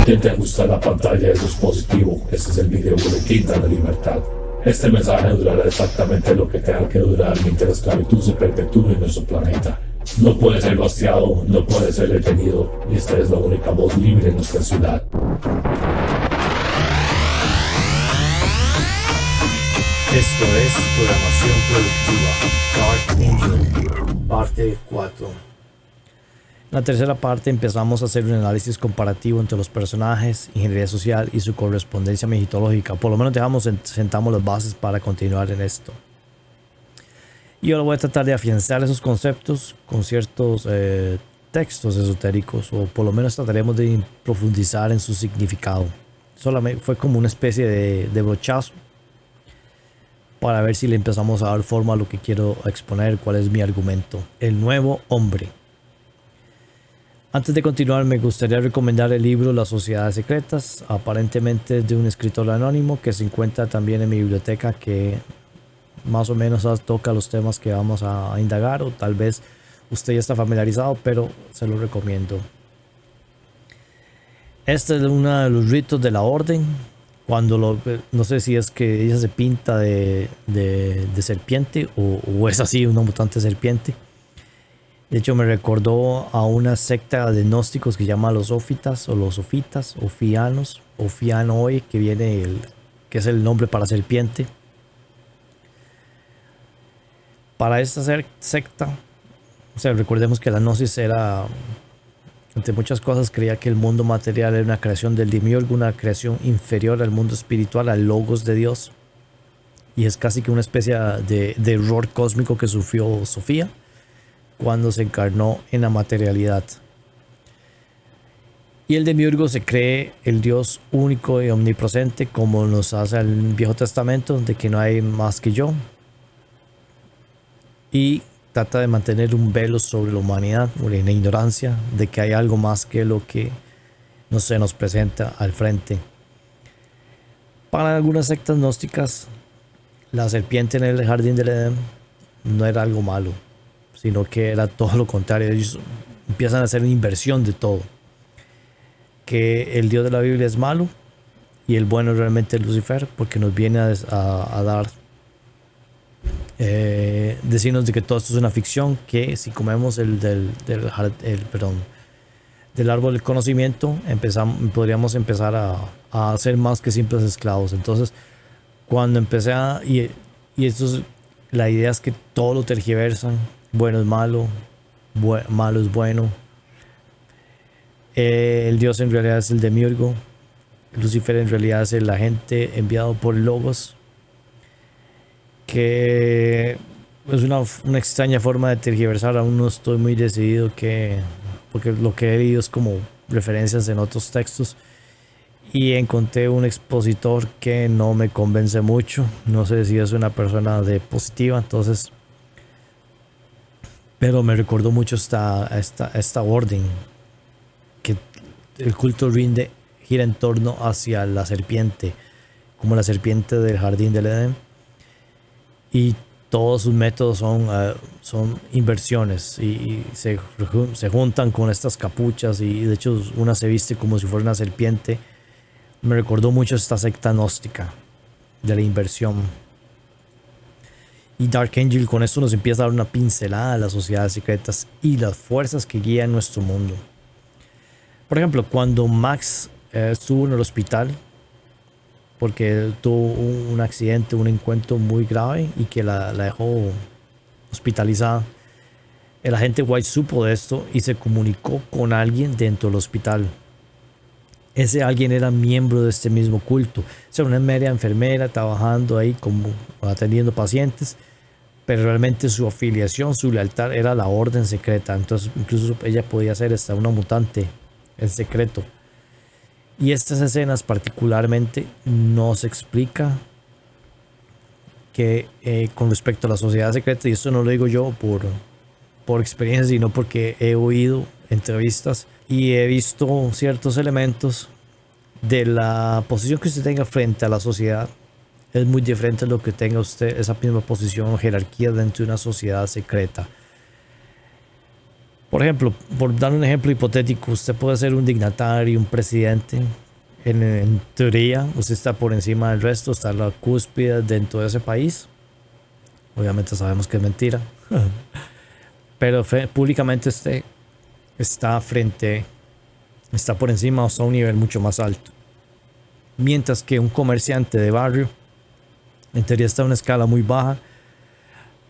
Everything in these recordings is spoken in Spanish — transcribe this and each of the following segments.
Intente ajustar la pantalla del dispositivo. Este es el video boletín de la libertad. Este mensaje durará exactamente lo que tenga que durar mientras la esclavitud se perpetúe en nuestro planeta. No puede ser vaciado, no puede ser detenido, y esta es la única voz libre en nuestra ciudad. Esto es Programación Productiva, Dark Angel, parte 4. En la tercera parte empezamos a hacer un análisis comparativo entre los personajes, ingeniería social y su correspondencia mitológica. Por lo menos sentamos las bases para continuar en esto. Y ahora voy a tratar de afianzar esos conceptos con ciertos textos esotéricos, o por lo menos trataremos de profundizar en su significado. Solamente fue como una especie de brochazo para ver si le empezamos a dar forma a lo que quiero exponer, cuál es mi argumento. El nuevo hombre. Antes de continuar, me gustaría recomendar el libro Las Sociedades Secretas, aparentemente de un escritor anónimo que se encuentra también en mi biblioteca, que más o menos toca los temas que vamos a indagar, o tal vez usted ya está familiarizado, pero se lo recomiendo. Este es uno de los ritos de la orden. No sé si es que ella se pinta de serpiente o es así, una mutante serpiente. De hecho, me recordó a una secta de gnósticos que se llama los Ófitas o los Sofitas o Fianos o Fianoi, que es el nombre para serpiente. Para esta secta, recordemos que la gnosis era, entre muchas cosas, creía que el mundo material era una creación del demiurgo, una creación inferior al mundo espiritual, al logos de Dios. Y es casi que una especie de error cósmico que sufrió Sofía cuando se encarnó en la materialidad. Y el demiurgo se cree el Dios único y omnipresente, como nos hace el Viejo Testamento, de que no hay más que yo. Y trata de mantener un velo sobre la humanidad, o la ignorancia de que hay algo más que lo que no se nos presenta al frente. Para algunas sectas gnósticas, la serpiente en el jardín del Edén no era algo malo, sino que era todo lo contrario. Ellos empiezan a hacer una inversión de todo, que el Dios de la Biblia es malo y el bueno realmente es Lucifer, porque nos viene a dar decirnos de que todo esto es una ficción, que si comemos del árbol del conocimiento podríamos empezar a ser más que simples esclavos. Entonces, cuando empecé la idea es que todo lo tergiversan, bueno es malo, malo es bueno. El Dios en realidad es el demiurgo, Lucifer en realidad es el agente enviado por el Logos, que es una extraña forma de tergiversar. Aún no estoy muy decidido, porque lo que he leído es como referencias en otros textos, y encontré un expositor que no me convence mucho. No sé si es una persona positiva, entonces, pero me recordó mucho esta orden, que el culto gira en torno hacia la serpiente, como la serpiente del jardín del Edén. Y todos sus métodos son inversiones, y se juntan con estas capuchas, y de hecho una se viste como si fuera una serpiente. Me recordó mucho esta secta gnóstica de la inversión. Y Dark Angel con esto nos empieza a dar una pincelada de las sociedades secretas y las fuerzas que guían nuestro mundo. Por ejemplo, cuando Max estuvo en el hospital porque tuvo un accidente, un encuentro muy grave, y que la dejó hospitalizada, el agente White supo de esto y se comunicó con alguien dentro del hospital. Ese alguien era miembro de este mismo culto, una mera enfermera trabajando ahí como atendiendo pacientes, pero realmente su afiliación, su lealtad era la orden secreta. Entonces incluso ella podía ser hasta una mutante en secreto. Y estas escenas particularmente no se explica que con respecto a la sociedad secreta, y esto no lo digo yo por experiencia, sino porque he oído entrevistas y he visto ciertos elementos de la posición que usted tenga frente a la sociedad. Es muy diferente a lo que tenga usted esa misma posición o jerarquía dentro de una sociedad secreta. Por ejemplo, por dar un ejemplo hipotético, usted puede ser un dignatario, un presidente. En teoría, usted está por encima del resto, está en la cúspide dentro de ese país. Obviamente sabemos que es mentira. Pero públicamente usted está por encima o está a un nivel mucho más alto. Mientras que un comerciante de barrio, en teoría está a una escala muy baja,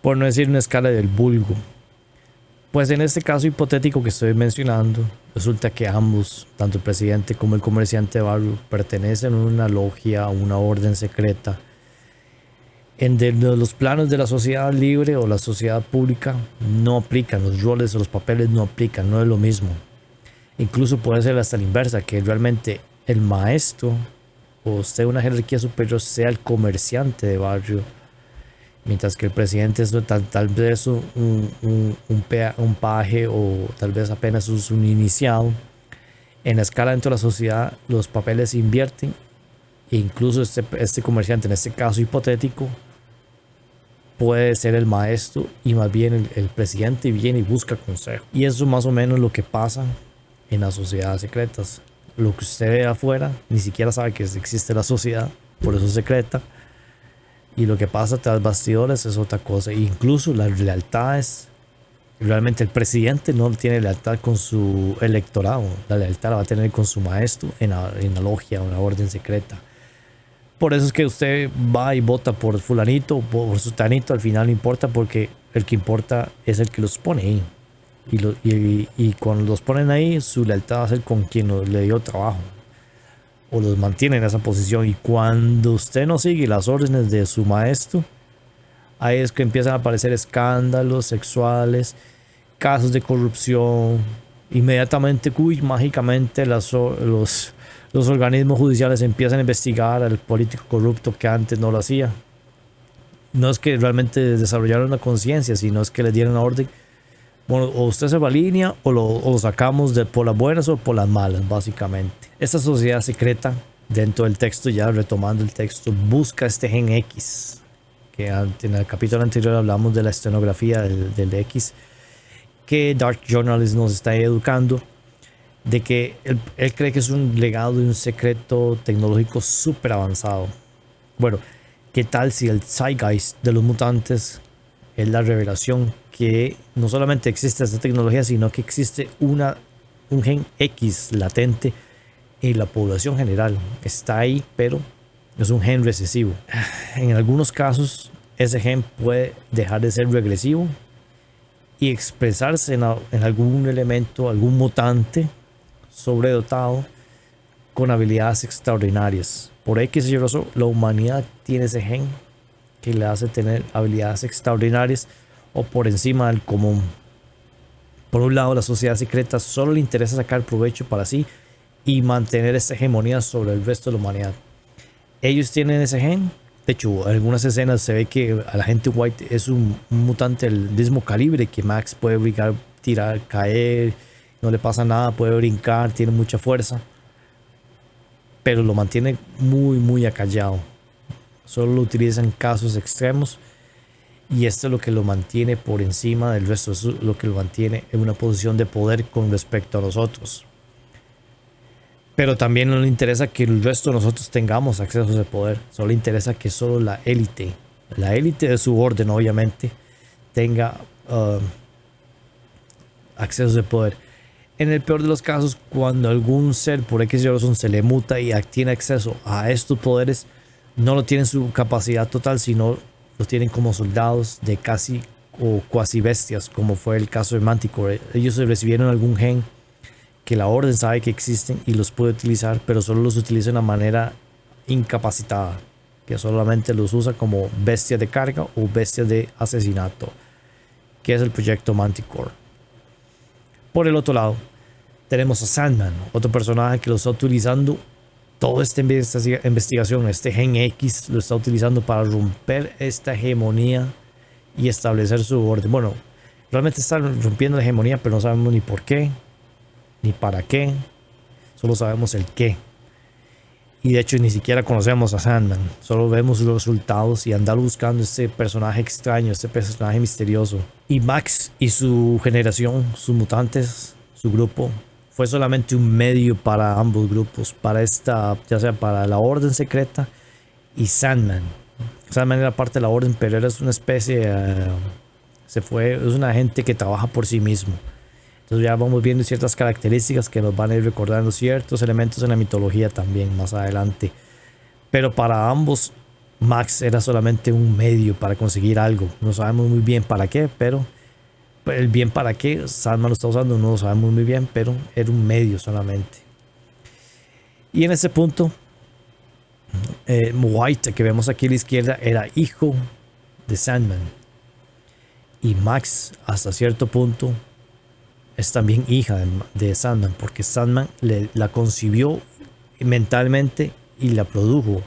por no decir una escala del vulgo. Pues en este caso hipotético que estoy mencionando, resulta que ambos, tanto el presidente como el comerciante de barrio, pertenecen a una logia, a una orden secreta. En los planos de la sociedad libre o la sociedad pública no aplican, los roles o los papeles no aplican, no es lo mismo. Incluso puede ser hasta la inversa, que realmente el maestro o usted una jerarquía superior sea el comerciante de barrio, mientras que el presidente es tal vez un paje o tal vez apenas es un iniciado. En la escala dentro de la sociedad los papeles se invierten e incluso este comerciante, en este caso hipotético, puede ser el maestro y más bien el presidente viene y busca consejo. Y eso es más o menos lo que pasa en las sociedades secretas. Lo que usted ve afuera ni siquiera sabe que existe la sociedad, por eso es secreta. Y lo que pasa tras bastidores es otra cosa. E incluso las lealtades, realmente el presidente no tiene lealtad con su electorado. La lealtad la va a tener con su maestro en la logia o en la orden secreta. Por eso es que usted va y vota por fulanito o por sutanito. Al final no importa, porque el que importa es el que los pone ahí. Y cuando los ponen ahí, su lealtad va a ser con quien le dio trabajo o los mantiene en esa posición. Y cuando usted no sigue las órdenes de su maestro, ahí es que empiezan a aparecer escándalos sexuales, casos de corrupción. Inmediatamente, mágicamente los organismos judiciales empiezan a investigar al político corrupto que antes no lo hacía. No es que realmente desarrollaron una conciencia, sino es que les dieron una orden. Bueno, o usted se va a línea o lo sacamos por las buenas o por las malas, básicamente. Esta sociedad secreta, dentro del texto, ya retomando el texto, busca este gen X, que en el capítulo anterior hablamos de la estenografía del X, que Dark Journalist nos está educando, de que él cree que es un legado de un secreto tecnológico súper avanzado. Bueno, ¿qué tal si el Zeitgeist de los mutantes es la revelación que no solamente existe esta tecnología, sino que existe un gen X latente en la población general? Está ahí, pero es un gen recesivo. En algunos casos, ese gen puede dejar de ser regresivo y expresarse en algún elemento, algún mutante sobredotado con habilidades extraordinarias. Por X y razón, la humanidad tiene ese gen que le hace tener habilidades extraordinarias o por encima del común. Por un lado, la sociedad secreta solo le interesa sacar provecho para sí y mantener esta hegemonía sobre el resto de la humanidad. Ellos tienen ese gen. De hecho, en algunas escenas se ve que a la gente White es un mutante del mismo calibre que Max. Puede brincar, tirar, caer, no le pasa nada, puede brincar, tiene mucha fuerza, pero lo mantiene muy, muy acallado. Solo lo utiliza en casos extremos y esto es lo que lo mantiene por encima del resto. Eso es lo que lo mantiene en una posición de poder con respecto a nosotros. Pero también no le interesa que el resto de nosotros tengamos acceso a ese poder. Solo le interesa que solo la élite de su orden, obviamente, tenga acceso a ese poder. En el peor de los casos, cuando algún ser por X razón se le muta y tiene acceso a estos poderes, no lo tienen su capacidad total, sino lo tienen como soldados de casi o cuasi bestias, como fue el caso de Manticore. Ellos recibieron algún gen que la orden sabe que existen y los puede utilizar, pero solo los utiliza de una manera incapacitada, que solamente los usa como bestias de carga o bestias de asesinato, que es el proyecto Manticore. Por el otro lado, tenemos a Sandman, otro personaje que lo está utilizando. Toda esta investigación, este gen X, lo está utilizando para romper esta hegemonía y establecer su orden. Bueno, realmente está rompiendo la hegemonía, pero no sabemos ni por qué, ni para qué. Solo sabemos el qué. Y de hecho ni siquiera conocemos a Sandman, solo vemos los resultados y andar buscando este personaje extraño, este personaje misterioso. Y Max y su generación, sus mutantes, su grupo, fue solamente un medio para ambos grupos, para esta, ya sea para la Orden Secreta y Sandman. Sandman era parte de la Orden, pero era una especie, es un agente que trabaja por sí mismo. Entonces ya vamos viendo ciertas características que nos van a ir recordando ciertos elementos en la mitología también más adelante. Pero para ambos, Max era solamente un medio para conseguir algo. No sabemos muy bien para qué, pero el bien para qué Sandman lo está usando no lo sabemos muy bien, pero era un medio solamente. Y en ese punto, White, que vemos aquí a la izquierda, era hijo de Sandman. Y Max, hasta cierto punto, es también hija de Sandman, porque Sandman la concibió mentalmente y la produjo.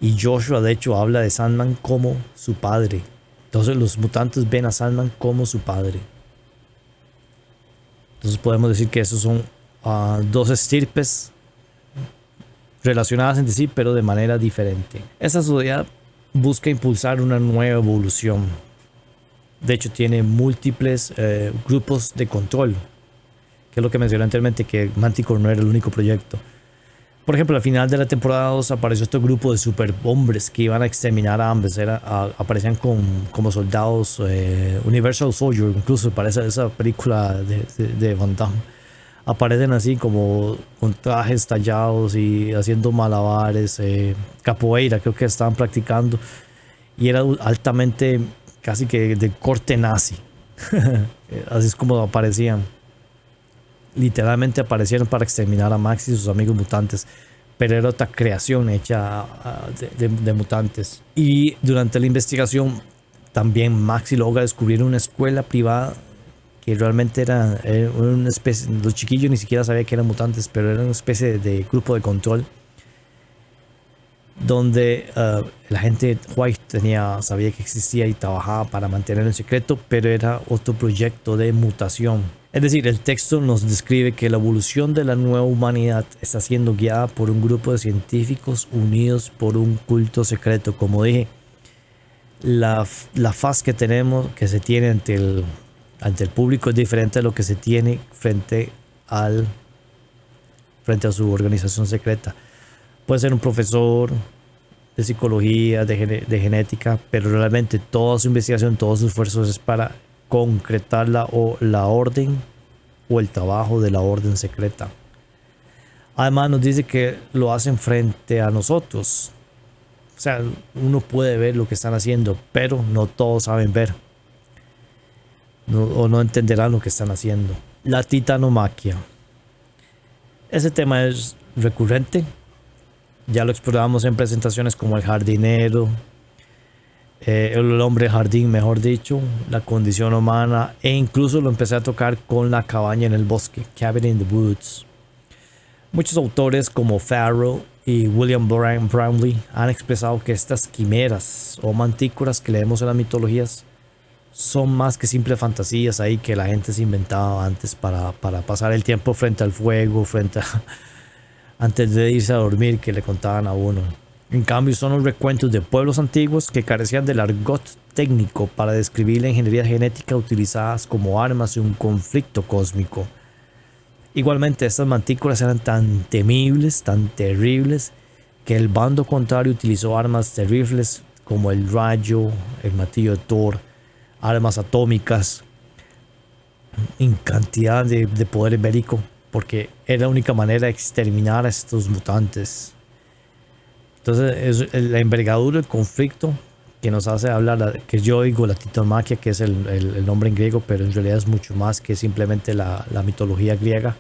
Y Joshua de hecho habla de Sandman como su padre. Entonces los mutantes ven a Sandman como su padre. Entonces podemos decir que esos son dos estirpes relacionadas entre sí, pero de manera diferente. Esta sociedad busca impulsar una nueva evolución. De hecho tiene múltiples grupos de control, que es lo que mencioné anteriormente, que Manticore no era el único proyecto. Por ejemplo, al final de la temporada 2 apareció este grupo de superhombres que iban a exterminar a ambos. Aparecían como soldados, Universal Soldier, incluso parece esa película de Van Damme. Aparecen así como con trajes tallados y haciendo malabares, capoeira creo que estaban practicando, y era altamente casi que de corte nazi. Así es como aparecían. Literalmente aparecieron para exterminar a Max y sus amigos mutantes, pero era otra creación hecha de mutantes. Y durante la investigación también Max logra descubrir una escuela privada que realmente era una especie, los chiquillos ni siquiera sabían que eran mutantes, pero era una especie de grupo de control donde la gente White sabía que existía y trabajaba para mantenerlo en secreto, pero era otro proyecto de mutación. Es decir, el texto nos describe que la evolución de la nueva humanidad está siendo guiada por un grupo de científicos unidos por un culto secreto. Como dije, la faz que se tiene ante el público es diferente a lo que se tiene frente a su organización secreta. Puede ser un profesor de psicología, de genética, pero realmente toda su investigación, todos sus esfuerzos es para concretar la orden o el trabajo de la orden secreta. Además nos dice que lo hacen frente a nosotros. O sea, uno puede ver lo que están haciendo, pero no todos saben ver. O no entenderán lo que están haciendo. La titanomaquia. Ese tema es recurrente. Ya lo exploramos en presentaciones como el jardinero, el hombre jardín, mejor dicho, la condición humana, e incluso lo empecé a tocar con la cabaña en el bosque, Cabin in the Woods. Muchos autores como Farrell y William Brownlee han expresado que estas quimeras o mantícoras que leemos en las mitologías son más que simples fantasías ahí que la gente se inventaba antes para pasar el tiempo frente al fuego, antes de irse a dormir, que le contaban a uno. En cambio, son los recuentos de pueblos antiguos que carecían del argot técnico para describir la ingeniería genética utilizadas como armas en un conflicto cósmico. Igualmente, estas mantícoras eran tan temibles, tan terribles, que el bando contrario utilizó armas terribles como el rayo, el martillo de Thor, armas atómicas, en cantidad de poder bélico, porque era la única manera de exterminar a estos mutantes. Entonces es la envergadura del conflicto que nos hace hablar, que yo digo la titanomaquia, que es el nombre en griego, pero en realidad es mucho más que simplemente la mitología griega.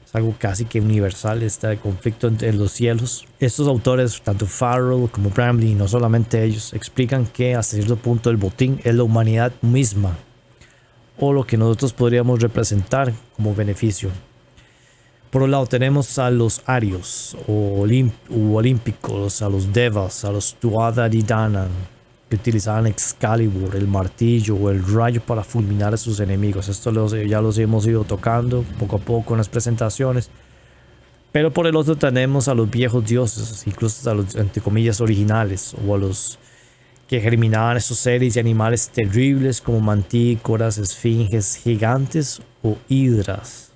Es algo casi que universal, este conflicto entre los cielos. Estos autores, tanto Farrell como Bramley, y no solamente ellos, explican que hasta cierto punto el botín es la humanidad misma, o lo que nosotros podríamos representar como beneficio. Por un lado tenemos a los arios o olímpicos, a los devas, a los Tuatha Dé Danann, que utilizaban Excalibur, el martillo o el rayo para fulminar a sus enemigos. Esto ya los hemos ido tocando poco a poco en las presentaciones. Pero por el otro tenemos a los viejos dioses, incluso a los, entre comillas, originales, o a los que germinaban esos seres y animales terribles como mantícoras, esfinges, gigantes o hidras.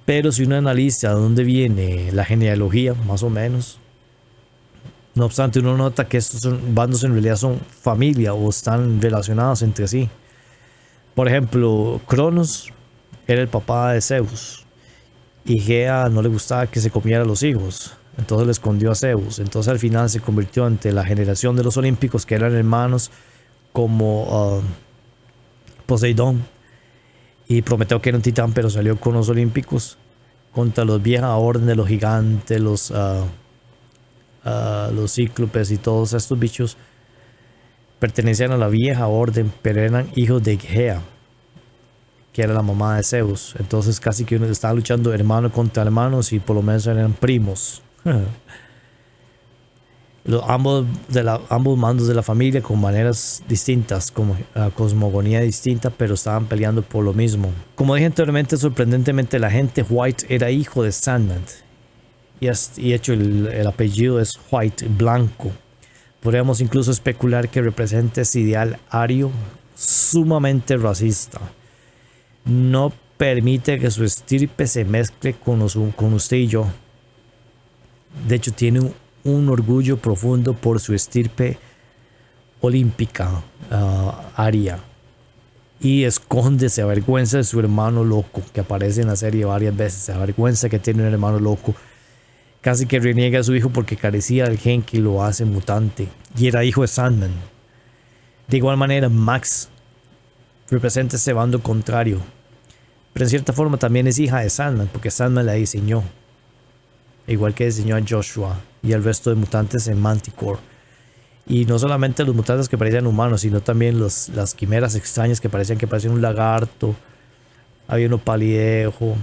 Pero si uno analiza de dónde viene la genealogía, más o menos, no obstante uno nota que estos bandos en realidad son familia o están relacionados entre sí. Por ejemplo, Cronos era el papá de Zeus y Gea no le gustaba que se comiera a los hijos, entonces le escondió a Zeus. Entonces al final se convirtió ante la generación de los olímpicos, que eran hermanos como Poseidón y Prometeo, que era un titán pero salió con los olímpicos contra los vieja orden de los gigantes, los cíclopes y todos estos bichos. Pertenecían a la vieja orden, pero eran hijos de Gea, que era la mamá de Zeus. Entonces casi que uno estaba luchando hermano contra hermanos y por lo menos eran primos. Ambos mandos de la familia con maneras distintas, como cosmogonía distinta, pero estaban peleando por lo mismo. Como dije anteriormente, sorprendentemente la gente White era hijo de Sandman. Y de hecho el apellido es White, blanco. Podríamos incluso especular que representa ese ideal ario sumamente racista. No permite que su estirpe se mezcle con usted y yo. De hecho tiene un orgullo profundo por su estirpe olímpica, aria. Y se avergüenza de su hermano loco, que aparece en la serie varias veces. Se avergüenza que tiene un hermano loco. Casi que reniega a su hijo porque carecía del gen que lo hace mutante. Y era hijo de Sandman. De igual manera, Max representa ese bando contrario. Pero en cierta forma también es hija de Sandman, porque Sandman la diseñó. Igual que diseñó a Joshua y al resto de mutantes en Manticore. Y no solamente los mutantes que parecían humanos, sino también las quimeras extrañas que parecían un lagarto. Había uno palidejo.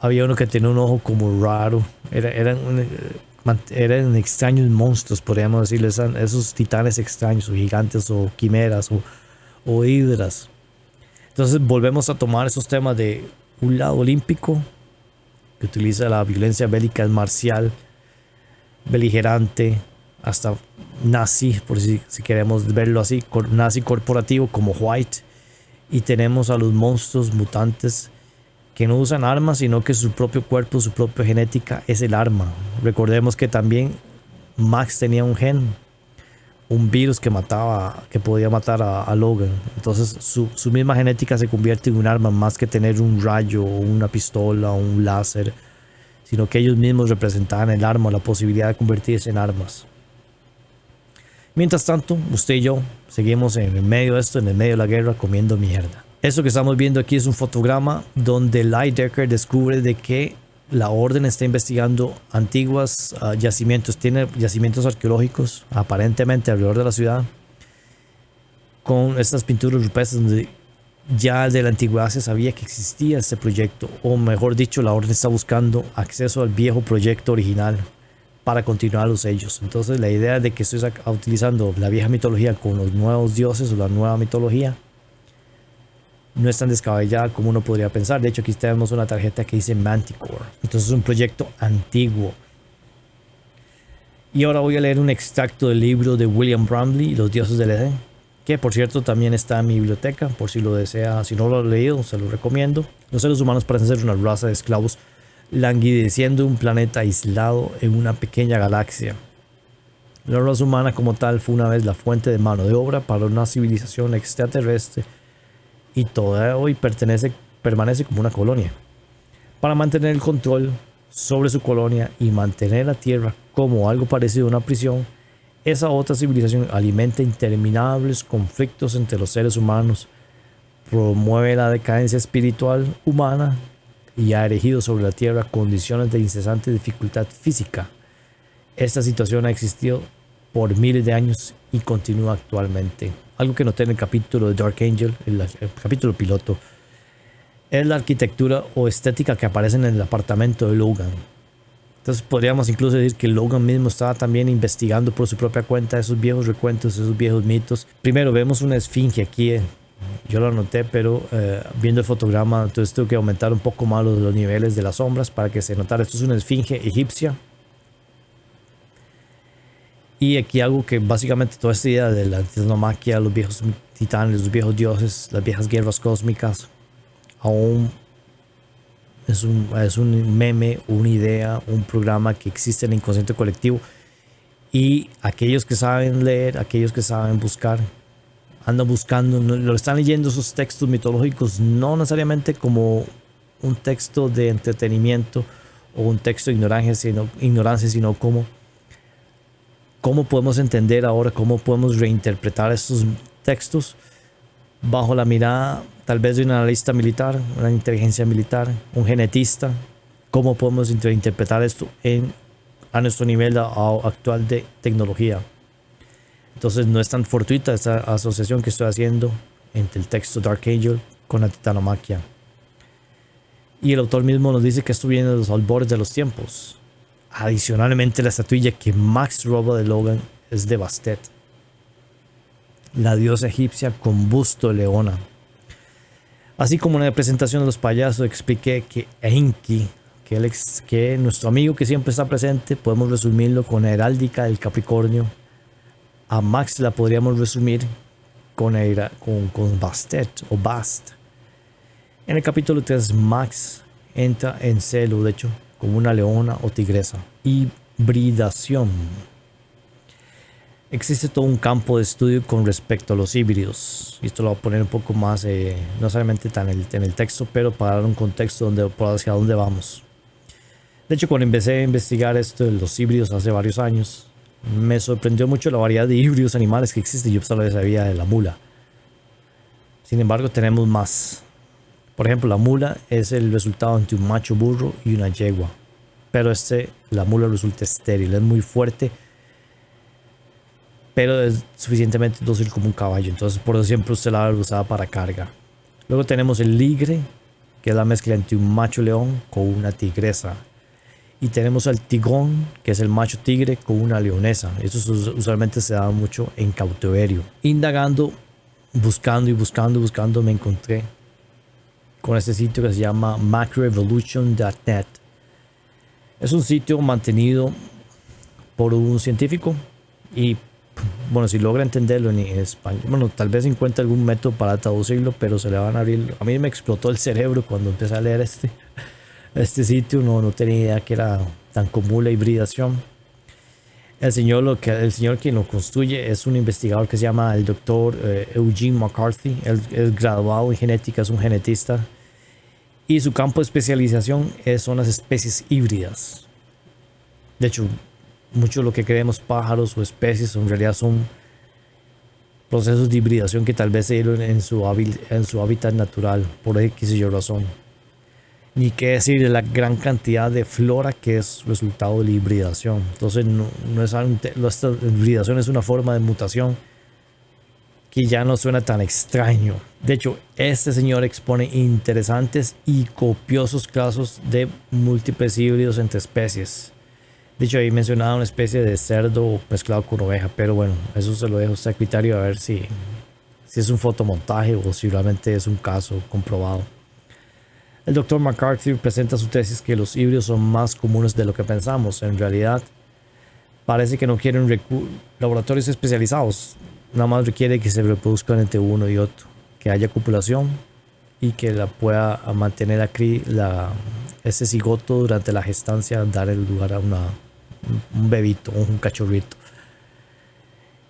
Había uno que tenía un ojo como raro. Eran extraños monstruos, podríamos decirles, esos titanes extraños, o gigantes, o quimeras, o hidras. Entonces volvemos a tomar esos temas de un lado olímpico, que utiliza la violencia bélica marcial, beligerante, hasta nazi, por si queremos verlo así, nazi corporativo como White. Y tenemos a los monstruos mutantes que no usan armas, sino que su propio cuerpo, su propia genética es el arma. Recordemos que también Max tenía un gen, un virus que podía matar a Logan. Entonces su misma genética se convierte en un arma, más que tener un rayo o una pistola o un láser, sino que ellos mismos representaban el arma, la posibilidad de convertirse en armas. Mientras tanto, usted y yo seguimos en el medio de esto, en el medio de la guerra, comiendo mierda. Eso que estamos viendo aquí es un fotograma donde Lidecker descubre de que la orden está investigando antiguos yacimientos. Tiene yacimientos arqueológicos aparentemente alrededor de la ciudad, con estas pinturas rupestres donde ya de la antigüedad se sabía que existía este proyecto, o mejor dicho, la orden está buscando acceso al viejo proyecto original para continuar los sellos. Entonces la idea de que estoy utilizando la vieja mitología con los nuevos dioses o la nueva mitología no es tan descabellada como uno podría pensar. De hecho, aquí tenemos una tarjeta que dice Manticore. Entonces es un proyecto antiguo. Y ahora voy a leer un extracto del libro de William Bramley, Los dioses del Edén, que por cierto también está en mi biblioteca, por si lo desea. Si no lo ha leído, se lo recomiendo. Los seres humanos parecen ser una raza de esclavos languideciendo un planeta aislado en una pequeña galaxia. La raza humana como tal fue una vez la fuente de mano de obra para una civilización extraterrestre, y todavía hoy permanece como una colonia. Para mantener el control sobre su colonia y mantener la Tierra como algo parecido a una prisión, esa otra civilización alimenta interminables conflictos entre los seres humanos, promueve la decadencia espiritual humana y ha erigido sobre la Tierra condiciones de incesante dificultad física. Esta situación ha existido por miles de años y continúa actualmente. Algo que noté en el capítulo de Dark Angel, el capítulo piloto, es la arquitectura o estética que aparece en el apartamento de Logan. Entonces podríamos incluso decir que Logan mismo estaba también investigando por su propia cuenta esos viejos recuentos, esos viejos mitos. Primero vemos una esfinge aquí Yo lo anoté, pero viendo el fotograma, entonces tuve que aumentar un poco más los niveles de las sombras para que se notara. Esto es una esfinge egipcia. Y aquí algo que básicamente toda esta idea de la titanomaquia, los viejos titanes, los viejos dioses, las viejas guerras cósmicas, aún es un meme, una idea, un programa que existe en el inconsciente colectivo. Y aquellos que saben leer, aquellos que saben buscar, andan buscando, lo están leyendo esos textos mitológicos, no necesariamente como un texto de entretenimiento o un texto de ignorancia, sino como cómo podemos entender ahora, cómo podemos reinterpretar estos textos bajo la mirada tal vez de un analista militar, una inteligencia militar, un genetista, cómo podemos interpretar esto a nuestro nivel actual de tecnología. Entonces no es tan fortuita esta asociación que estoy haciendo entre el texto Dark Angel con la titanomaquia. Y el autor mismo nos dice que esto viene de los albores de los tiempos. Adicionalmente, la estatuilla que Max roba de Logan es de Bastet, la diosa egipcia con busto de leona. Así como en la presentación de los payasos expliqué que Enki, que nuestro amigo que siempre está presente, podemos resumirlo con la heráldica del Capricornio. A Max la podríamos resumir con Bastet o Bast. En el capítulo 3, Max entra en celo, de hecho, como una leona o tigresa. Hibridación. Existe todo un campo de estudio con respecto a los híbridos. Y esto lo voy a poner un poco más, no solamente en el texto, pero para dar un contexto hacia dónde vamos. De hecho, cuando empecé a investigar esto de los híbridos hace varios años, me sorprendió mucho la variedad de híbridos animales que existe. Yo solo sabía de la mula. Sin embargo, tenemos más. Por ejemplo, la mula es el resultado entre un macho burro y una yegua. Pero la mula resulta estéril, es muy fuerte, pero es suficientemente dócil como un caballo. Entonces, por eso siempre usted la usaba para carga. Luego tenemos el ligre, que es la mezcla entre un macho león con una tigresa. Y tenemos al tigrón, que es el macho tigre con una leonesa. Eso usualmente se da mucho en cautiverio. Indagando, buscando, me encontré con este sitio que se llama macroevolution.net. Es un sitio mantenido por un científico y, bueno, si logra entenderlo en español, bueno, tal vez encuentre algún método para traducirlo, pero se le van a abrir. A mí me explotó el cerebro cuando empecé a leer este sitio. No tenía idea que era tan común la hibridación. El señor quien lo construye es un investigador que se llama el doctor Eugene McCarthy. Él es graduado en genética, es un genetista. Y su campo de especialización son las especies híbridas. De hecho, mucho de lo que creemos pájaros o especies en realidad son procesos de hibridación que tal vez se dieron en su hábitat natural, por X y Y razón. Ni qué decir de la gran cantidad de flora que es resultado de la hibridación. Entonces, esta hibridación es una forma de mutación que ya no suena tan extraño. De hecho, este señor expone interesantes y copiosos casos de múltiples híbridos entre especies. De hecho, ahí mencionaba una especie de cerdo mezclado con oveja, pero bueno, eso se lo dejo a usted a criterio a ver si es un fotomontaje o si realmente es un caso comprobado. El Dr. McCarthy presenta su tesis que los híbridos son más comunes de lo que pensamos. En realidad, parece que no quieren laboratorios especializados. Nada más requiere que se reproduzcan entre uno y otro, que haya copulación y que la pueda mantener ese cigoto durante la gestancia, dar el lugar a un bebito, un cachorrito.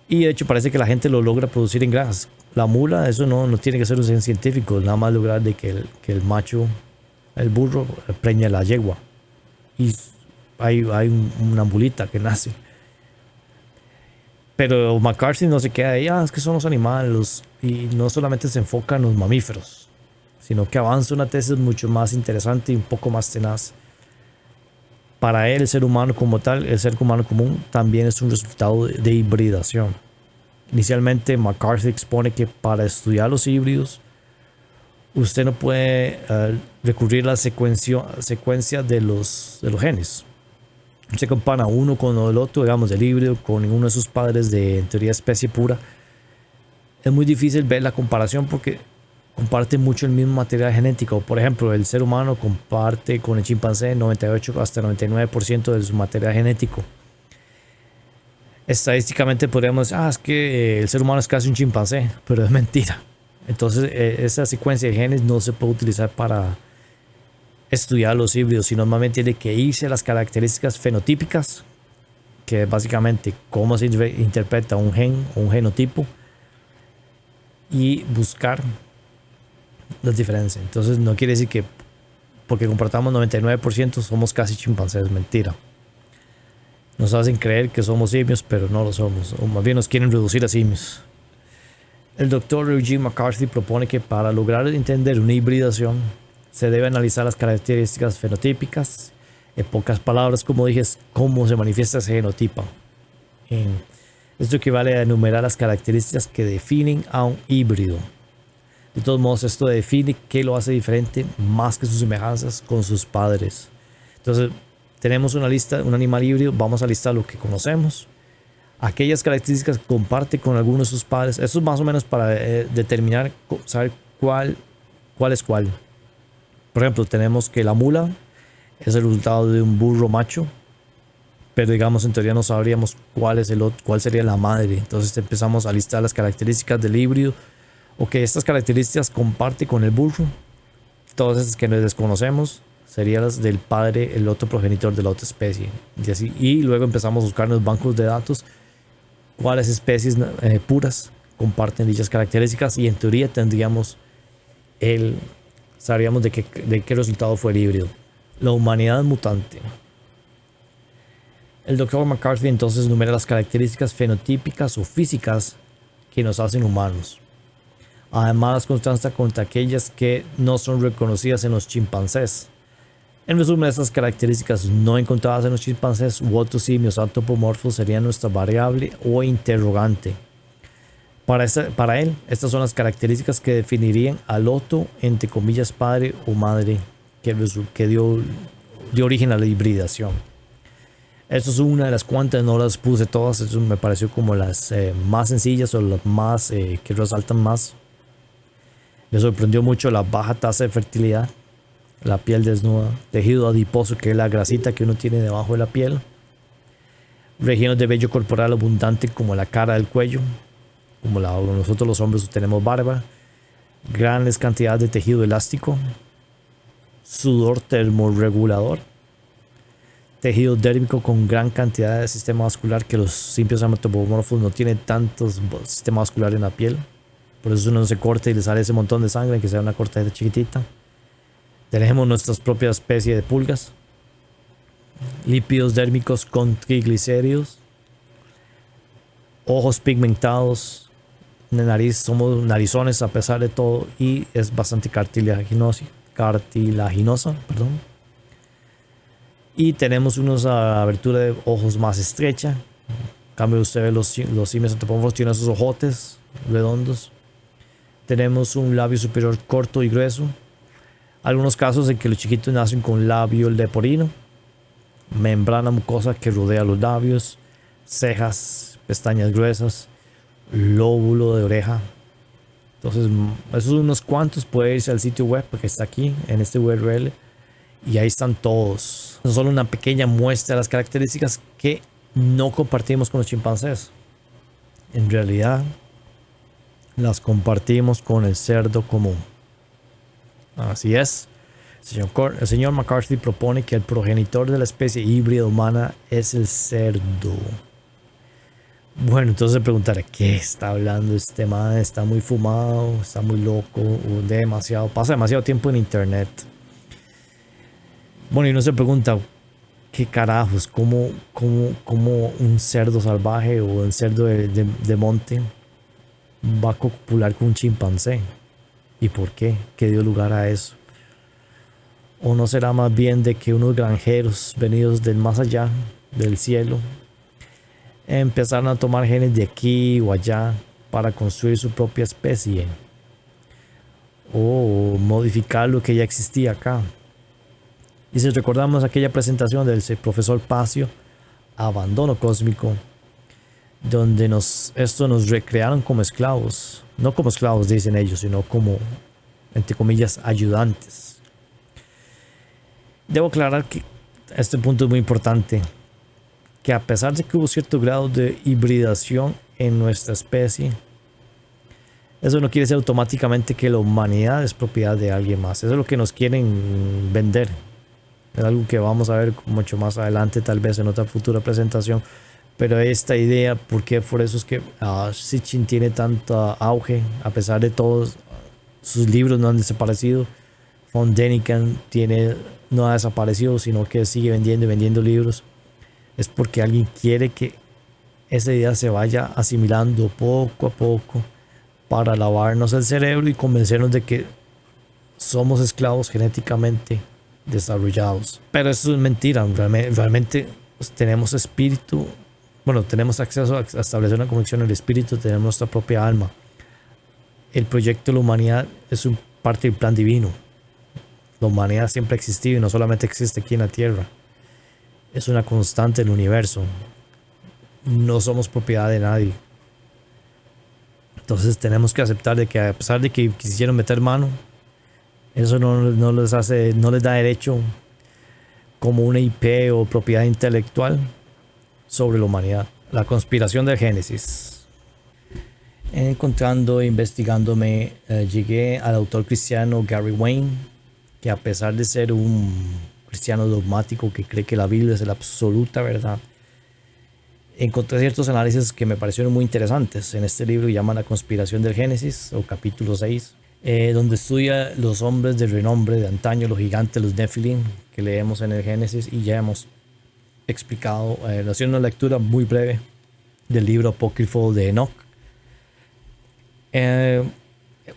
Y de hecho parece que la gente lo logra producir en grasas. La mula, eso no tiene que ser un científico, nada más lograr de que el macho, el burro, preñe a la yegua. Y hay una mulita que nace. Pero McCarthy no se queda ahí, es que son los animales, y no solamente se enfoca en los mamíferos, sino que avanza una tesis mucho más interesante y un poco más tenaz. Para él, el ser humano como tal, el ser humano común, también es un resultado de hibridación. Inicialmente, McCarthy expone que para estudiar los híbridos, usted no puede recurrir a la secuencia de los genes. Se compara uno con el otro, digamos, del híbrido, con uno de sus padres de, en teoría, especie pura. es muy difícil ver la comparación porque comparten mucho el mismo material genético. Por ejemplo, el ser humano comparte con el chimpancé 98 hasta 99% de su material genético. Estadísticamente podríamos decir, es que el ser humano es casi un chimpancé, pero es mentira. Entonces, esa secuencia de genes no se puede utilizar para estudiar los híbridos, sino normalmente tiene que irse a las características fenotípicas, que es básicamente cómo se interpreta un gen o un genotipo, y buscar las diferencias. Entonces, no quiere decir que porque compartamos 99% somos casi chimpancés, mentira. Nos hacen creer que somos simios, pero no lo somos, o más bien nos quieren reducir a simios. El doctor Eugene McCarthy propone que para lograr entender una hibridación se debe analizar las características fenotípicas. En pocas palabras, como dije, es cómo se manifiesta ese genotipo. Esto equivale a enumerar las características que definen a un híbrido. De todos modos, esto define qué lo hace diferente más que sus semejanzas con sus padres. Entonces, tenemos una lista, un animal híbrido, vamos a listar lo que conocemos, aquellas características que comparte con algunos de sus padres. Eso es más o menos para determinar, saber cuál es cuál. Por ejemplo, tenemos que la mula es el resultado de un burro macho, pero digamos en teoría no sabríamos cuál sería la madre. Entonces empezamos a listar las características del híbrido, o que estas características comparte con el burro. Todas esas que desconocemos serían las del padre, el otro progenitor de la otra especie, y así. Y luego empezamos a buscar en los bancos de datos cuáles especies puras comparten dichas características, y en teoría sabríamos de qué resultado fue el híbrido. La humanidad mutante. El Dr. McCarthy entonces enumera las características fenotípicas o físicas que nos hacen humanos. Además, las contrasta contra aquellas que no son reconocidas en los chimpancés. En resumen, estas características no encontradas en los chimpancés u otros simios antropomorfos serían nuestra variable o interrogante. Para él, estas son las características que definirían al otro, entre comillas, padre o madre, que dio origen a la hibridación. Esto es una de las cuantas, no las puse todas, eso me pareció como las más sencillas o las más que resaltan más. Me sorprendió mucho la baja tasa de fertilidad, la piel desnuda, tejido adiposo, que es la grasita que uno tiene debajo de la piel, regiones de vello corporal abundante como la cara del cuello, como nosotros los hombres tenemos barba, grandes cantidades de tejido elástico, sudor termorregulador, tejido dérmico con gran cantidad de sistema vascular, que los simples antropomorfos no tienen tantos sistema vascular en la piel. Por eso uno se corta y le sale ese montón de sangre, que sea una cortadita chiquitita. Tenemos nuestras propias especies de pulgas, lípidos dérmicos con triglicéridos, ojos pigmentados, de nariz, somos narizones a pesar de todo, y es bastante cartilaginosa, y tenemos una abertura de ojos más estrecha. En cambio, usted ve los simios antropomorfos tienen esos ojotes redondos. Tenemos un labio superior corto y grueso. Algunos casos en que los chiquitos nacen con labio leporino, membrana mucosa que rodea los labios, cejas, pestañas gruesas, lóbulo de oreja. Entonces, esos unos cuantos. Puede irse al sitio web que está aquí en este URL y ahí están todos. Es solo una pequeña muestra de las características que no compartimos con los chimpancés. En realidad, las compartimos con el cerdo común. Así es. El señor McCarthy propone que el progenitor de la especie híbrida humana es el cerdo. Bueno, entonces se preguntará, ¿qué está hablando este man? ¿Está muy fumado? ¿Está muy loco? ¿O pasa demasiado tiempo en internet? Bueno, y uno se pregunta, ¿qué carajos? ¿Cómo un cerdo salvaje o un cerdo de monte va a copular con un chimpancé? ¿Y por qué? ¿Qué dio lugar a eso? ¿O no será más bien de que unos granjeros venidos del más allá, del cielo, empezaron a tomar genes de aquí o allá para construir su propia especie? O modificar lo que ya existía acá. Y si recordamos aquella presentación del profesor Pacio, Abandono Cósmico, donde esto nos recrearon como esclavos. No como esclavos, dicen ellos, sino como, entre comillas, ayudantes. Debo aclarar que este punto es muy importante, que a pesar de que hubo cierto grado de hibridación en nuestra especie, eso no quiere decir automáticamente que la humanidad es propiedad de alguien más. Eso es lo que nos quieren vender. Es algo que vamos a ver mucho más adelante, tal vez en otra futura presentación. Pero esta idea, porque por eso es que Sitchin tiene tanto auge, a pesar de todos sus libros no han desaparecido. Von Däniken no ha desaparecido, sino que sigue vendiendo y vendiendo libros. Es porque alguien quiere que esa idea se vaya asimilando poco a poco para lavarnos el cerebro y convencernos de que somos esclavos genéticamente desarrollados. Pero eso es mentira. Realmente tenemos espíritu. Bueno, tenemos acceso a establecer una conexión en el espíritu, tenemos nuestra propia alma. El proyecto de la humanidad es parte del plan divino. La humanidad siempre ha existido y no solamente existe aquí en la tierra. Es una constante del universo. No somos propiedad de nadie. Entonces tenemos que aceptar de que a pesar de que quisieron meter mano, eso no les da derecho como una IP o propiedad intelectual sobre la humanidad. La conspiración del Génesis. Encontrando e investigándome, llegué al autor cristiano Gary Wayne, que a pesar de ser un cristiano dogmático que cree que la Biblia es la absoluta verdad, encontré ciertos análisis que me parecieron muy interesantes. En este libro llaman La conspiración del Génesis, o capítulo 6, donde estudia los hombres de renombre de antaño, los gigantes, los Nephilim, que leemos en el Génesis y ya hemos explicado, haciendo una lectura muy breve del libro apócrifo de Enoch.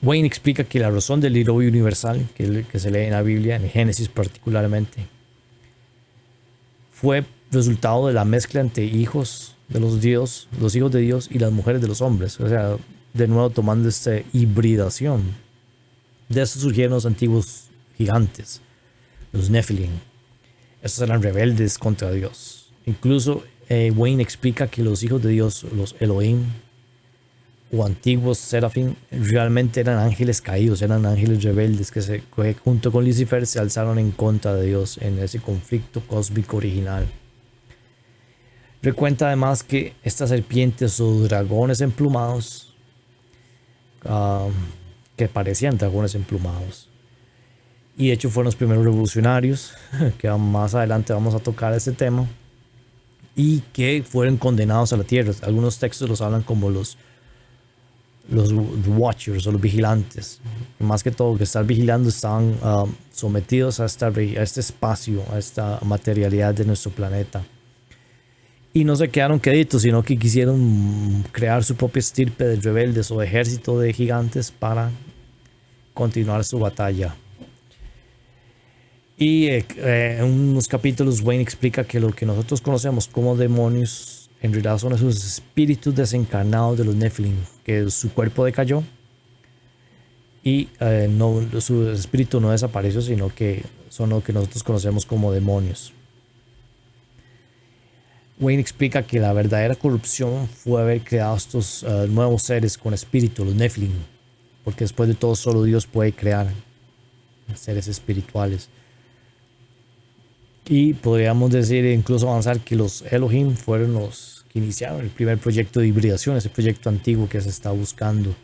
Wayne explica que la razón del diluvio universal que se lee en la Biblia, en Génesis particularmente, fue resultado de la mezcla entre hijos de los hijos de Dios y las mujeres de los hombres. O sea, de nuevo tomando esta hibridación. De eso surgieron los antiguos gigantes, los Nephilim. Estos eran rebeldes contra Dios. Incluso Wayne explica que los hijos de Dios, los Elohim o antiguos serafín, realmente eran ángeles caídos, eran ángeles rebeldes que junto con Lucifer se alzaron en contra de Dios en ese conflicto cósmico original. Recuenta además que estas serpientes o dragones emplumados, que parecían dragones emplumados, y de hecho fueron los primeros revolucionarios, que más adelante vamos a tocar ese tema, y que fueron condenados a la tierra. Algunos textos los hablan como los watchers o los vigilantes. Más que todo, que estar vigilando, estaban sometidos a este espacio, a esta materialidad de nuestro planeta. Y no se quedaron queditos, sino que quisieron crear su propia estirpe de rebeldes o ejército de gigantes para continuar su batalla. Y en unos capítulos Wayne explica que lo que nosotros conocemos como demonios en realidad son esos espíritus desencarnados de los Nephilim, que su cuerpo decayó y su espíritu no desapareció, sino que son lo que nosotros conocemos como demonios. Wayne explica que la verdadera corrupción fue haber creado estos nuevos seres con espíritu, los Nephilim, porque después de todo solo Dios puede crear seres espirituales. Y podríamos decir, incluso avanzar, que los Elohim fueron los que iniciaron el primer proyecto de hibridación, ese proyecto antiguo que se está buscando.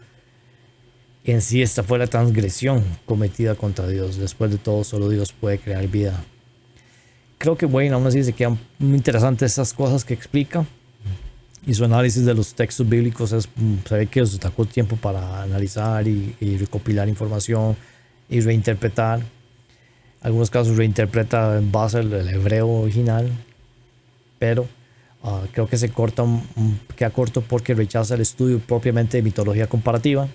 En sí, esta fue la transgresión cometida contra Dios. Después de todo, solo Dios puede crear vida. Creo que Wayne aún así se quedan muy interesantes esas cosas que explica. Y su análisis de los textos bíblicos se ve que se sacó tiempo para analizar y recopilar información y reinterpretar. En algunos casos reinterpreta en base al hebreo original, pero creo que queda corto porque rechaza el estudio propiamente de mitología comparativa.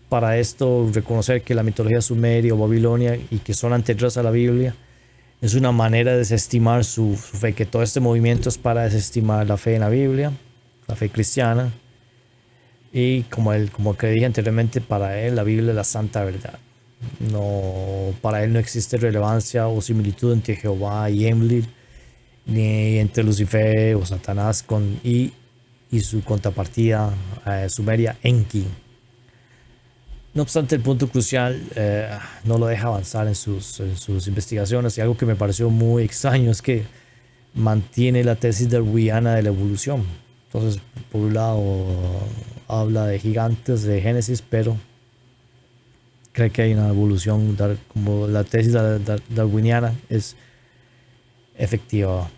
Para esto, reconocer que la mitología sumeria o babilonia y que son anteriores a la Biblia es una manera de desestimar su fe, que todo este movimiento es para desestimar la fe en la Biblia, la fe cristiana, y como que dije anteriormente, para él la Biblia es la santa verdad. No, para él no existe relevancia o similitud entre Jehová y Enlil, ni entre Lucifer o Satanás y y su contrapartida sumeria Enki. No obstante, el punto crucial no lo deja avanzar en sus investigaciones, y algo que me pareció muy extraño es que mantiene la tesis darwiniana de la evolución. Entonces, por un lado, habla de gigantes de Génesis, pero cree que hay una evolución, como la tesis darwiniana es efectiva.